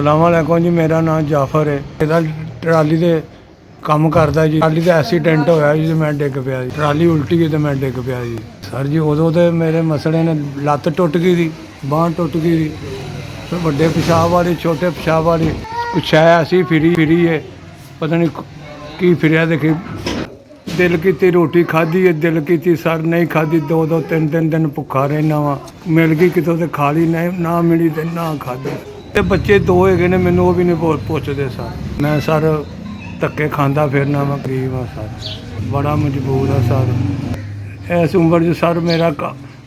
ਸਲਾਮ ਅਲੈਕੁਮ ਜੀ। ਮੇਰਾ ਨਾਮ ਜਾਫਰ ਹੈ। ਇਹਦਾ ਟਰਾਲੀ ਦੇ ਕੰਮ ਕਰਦਾ ਜੀ। ਟਰਾਲੀ ਦਾ ਐਕਸੀਡੈਂਟ ਹੋਇਆ ਜੀ ਤੇ ਮੈਂ ਡਿੱਗ ਪਿਆ ਜੀ। ਟਰਾਲੀ ਉਲਟੀ ਗਈ ਤੇ ਮੈਂ ਡਿੱਗ ਪਿਆ ਜੀ। ਸਰ ਜੀ ਉਦੋਂ ਤੇ ਮੇਰੇ ਮਸਲੇ ਨੇ ਲੱਤ ਟੁੱਟ ਗਈ ਸੀ, ਬਾਂਹ ਟੁੱਟ ਗਈ ਸੀ। ਫਿਰ ਵੱਡੇ ਪਿਸ਼ਾਬ ਵਾਲੀ, ਛੋਟੇ ਪਿਸ਼ਾਬ ਵਾਲੀ ਕੁਛ ਹੈ ਅਸੀਂ ਫਿਰੀ ਹੈ, ਪਤਾ ਨਹੀਂ ਕੀ ਫਿਰਿਆ। ਦੇਖੀ ਦਿਲ ਕੀਤੀ ਰੋਟੀ ਖਾਧੀ ਹੈ, ਦਿਲ ਕੀਤੀ ਸਰ ਨਹੀਂ ਖਾਧੀ। 2-2 3-3 ਦਿਨ ਭੁੱਖਾ ਰਹਿਣਾ ਵਾ। ਮਿਲ ਗਈ ਕਿਤੋਂ ਤੇ ਖਾ ਲਈ, ਨਹੀਂ ਨਾ ਮਿਲੀ ਤੇ ਨਾ ਖਾਧੀ। ਤੇ ਬੱਚੇ 2 ਹੈਗੇ ਨੇ, ਮੈਨੂੰ ਉਹ ਵੀ ਨਹੀਂ ਪੁੱਛਦੇ ਸਰ। ਮੈਂ ਸਰ ਧੱਕੇ ਖਾਂਦਾ ਫਿਰਨਾ ਵਾ, ਗਰੀਬ ਆ ਸਰ, ਬੜਾ ਮਜਬੂਰ ਆ ਸਰ। ਇਸ ਉਮਰ 'ਚ ਸਰ ਮੇਰਾ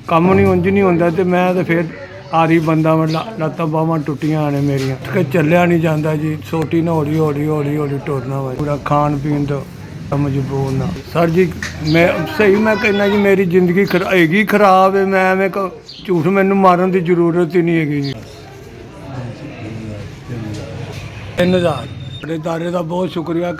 ਕੰਮ ਨਹੀਂ ਉਂਝ ਨਹੀਂ ਹੁੰਦਾ ਤੇ ਮੈਂ ਤਾਂ ਫਿਰ ਆਰੀ ਬੰਦਾ ਵਾ। ਲੱਤਾਂ ਬਾਹਾਂ ਟੁੱਟੀਆਂ ਨੇ ਮੇਰੀਆਂ, ਕਿ ਚੱਲਿਆ ਨਹੀਂ ਜਾਂਦਾ ਜੀ। ਛੋਟੀ ਨਾ ਹੌਲੀ ਟੁਰਨਾ ਵਾ। ਪੂਰਾ ਖਾਣ ਪੀਣ ਤੋਂ ਮਜਬੂਰ ਨਾ ਸਰ ਜੀ। ਮੈਂ ਸਹੀ ਮੈਂ ਕਹਿੰਦਾ ਜੀ, ਮੇਰੀ ਜ਼ਿੰਦਗੀ ਹੈਗੀ ਖਰਾਬ ਹੈ। ਮੈਂ ਐਵੇਂ ਝੂਠ, ਮੈਨੂੰ ਮਾਰਨ ਦੀ ਜ਼ਰੂਰਤ ਹੀ ਨਹੀਂ ਹੈਗੀ ਜੀ। 3000 ਤੁਹਾਡੇ ਦਾਰੇ ਦਾ ਬਹੁਤ ਸ਼ੁਕਰੀਆ,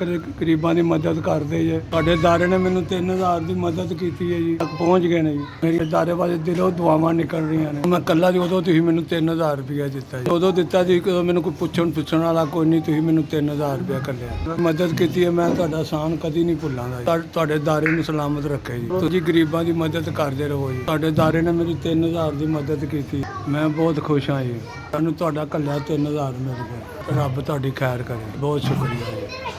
ਗਰੀਬਾਂ ਦੀ ਮਦਦ ਕਰਦੇ ਜੇ। ਤੁਹਾਡੇ ਦਾਰੇ ਨੇ ਮੈਨੂੰ 3000 ਦੀ ਮਦਦ ਕੀਤੀ ਹੈ ਜੀ, ਤੱਕ ਪਹੁੰਚ ਗਏ ਨੇ ਜੀ। ਮੇਰੇ ਦਾਰੇ ਵਾਲੇ ਦਿਲੋਂ ਦੁਆਵਾਂ ਨਿਕਲ ਰਹੀਆਂ ਨੇ। ਮੈਂ ਇਕੱਲਾ ਜੀ, ਉਦੋਂ ਤੁਸੀਂ ਮੈਨੂੰ 3000 ਰੁਪਇਆ ਦਿੱਤਾ ਜੀ। ਉਦੋਂ ਦਿੱਤਾ ਜੀ, ਕਦੋਂ ਮੈਨੂੰ ਕੋਈ ਪੁੱਛਣ ਵਾਲਾ ਕੋਈ ਨਹੀਂ, ਤੁਸੀਂ ਮੈਨੂੰ 3000 ਰੁਪਇਆ ਕੱਲਿਆ ਮਦਦ ਕੀਤੀ ਹੈ। ਮੈਂ ਤੁਹਾਡਾ ਆਸਾਨ ਕਦੀ ਨਹੀਂ ਭੁੱਲਾਂਗਾ। ਤੁਹਾਡੇ ਦਾਰੇ ਨੂੰ ਸਲਾਮਤ ਰੱਖੇ ਜੀ। ਤੁਸੀਂ ਗਰੀਬਾਂ ਦੀ ਮਦਦ ਕਰਦੇ ਰਹੋ ਜੀ। ਤੁਹਾਡੇ ਦਾਰੇ ਨੇ ਮੇਰੀ 3000 ਦੀ ਮਦਦ ਕੀਤੀ, ਮੈਂ ਬਹੁਤ ਖੁਸ਼ ਹਾਂ ਜੀ। ਤੁਹਾਨੂੰ ਤੁਹਾਡਾ ਕੱਲਿਆ 3000 ਮਿਲ ਗਿਆ। ਰੱਬ ਤੁਹਾਡੀ ਖੈਰ ਕਰੇ। ਬਹੁਤ ਸ਼ੁਕਰੀਆ ਜੀ।